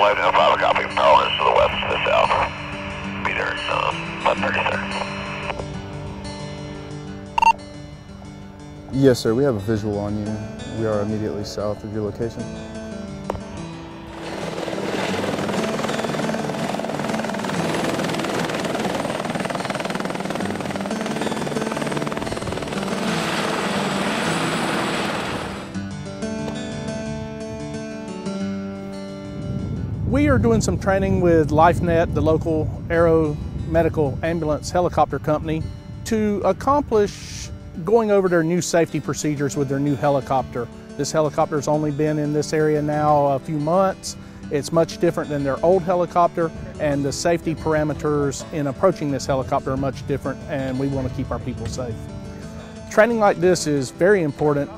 Live now, 5 copy. Power is to the west to the south. Be there in 11:30, sir. Yes, sir. We have a visual on you. We are immediately south of your location. We are doing some training with LifeNet, the local aero medical ambulance helicopter company, to accomplish going over their new safety procedures with their new helicopter. This helicopter's only been in this area now a few months. It's much different than their old helicopter, and the safety parameters in approaching this helicopter are much different, and we want to keep our people safe. Training like this is very important.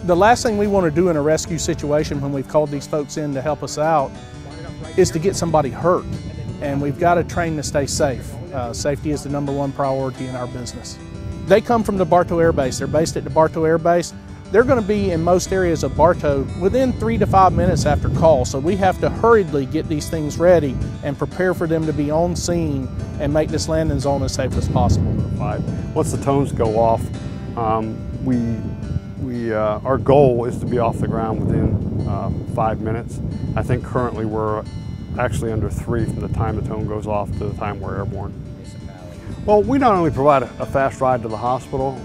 The last thing we want to do in a rescue situation when we've called these folks in to help us out is to get somebody hurt, and we've got to train to stay safe. Safety is the #1 priority in our business. They come from the Bartow Air Base. They're based at the Bartow Air Base. They're going to be in most areas of Bartow within 3 to 5 minutes after call, so we have to hurriedly get these things ready and prepare for them to be on scene and make this landing zone as safe as possible. Once the tones go off, our goal is to be off the ground within 5 minutes. I think currently we're actually under 3 from the time the tone goes off to the time we're airborne. Well, we not only provide a fast ride to the hospital,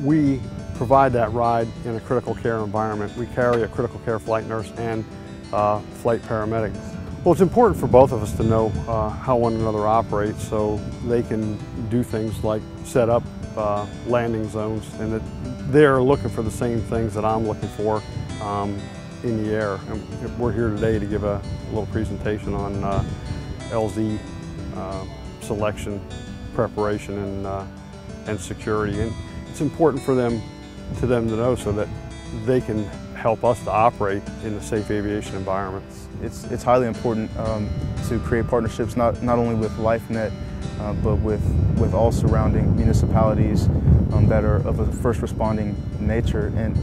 we provide that ride in a critical care environment. We carry a critical care flight nurse and flight paramedic. Well, it's important for both of us to know how one another operates so they can do things like set up landing zones, and that they're looking for the same things that I'm looking for in the air. And we're here today to give a little presentation on LZ selection, preparation, and security. And it's important for them to know so that they can help us to operate in a safe aviation environment. It's highly important to create partnerships not only with LifeNet, but with all surrounding municipalities that are of a first responding nature. And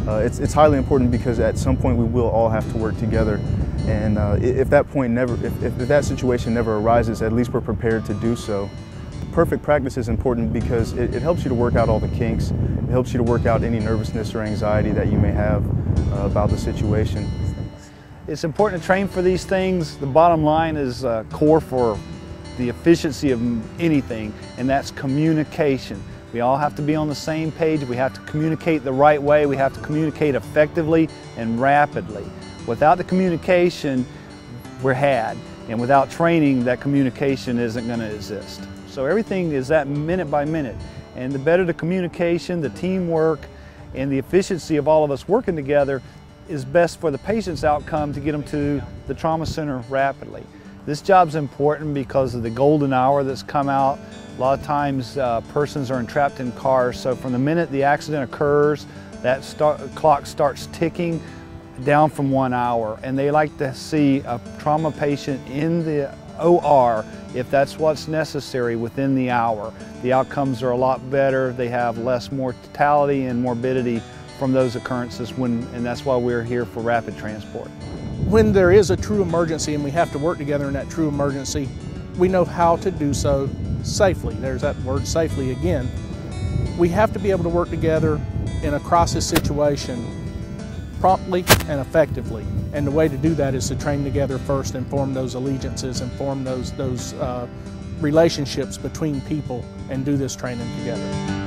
it's highly important because at some point we will all have to work together. And if that situation never arises, at least we're prepared to do so. Perfect practice is important because it helps you to work out all the kinks. It helps you to work out any nervousness or anxiety that you may have about the situation. It's important to train for these things. The bottom line is core for the efficiency of anything, and that's communication. We all have to be on the same page. We have to communicate the right way. We have to communicate effectively and rapidly. Without the communication, we're had. And without training, that communication isn't going to exist. So everything is that minute by minute. And the better the communication, the teamwork, and the efficiency of all of us working together is best for the patient's outcome to get them to the trauma center rapidly. This job's important because of the golden hour that's come out. A lot of times persons are entrapped in cars, so from the minute the accident occurs, that clock starts ticking down from 1 hour, and they like to see a trauma patient in the OR if that's what's necessary within the hour. The outcomes are a lot better. They have less mortality and morbidity from those occurrences, and that's why we're here for rapid transport. When there is a true emergency and we have to work together in that true emergency, we know how to do so safely. There's that word safely again. We have to be able to work together in a crisis situation promptly and effectively. And the way to do that is to train together first and form those allegiances and form those relationships between people and do this training together.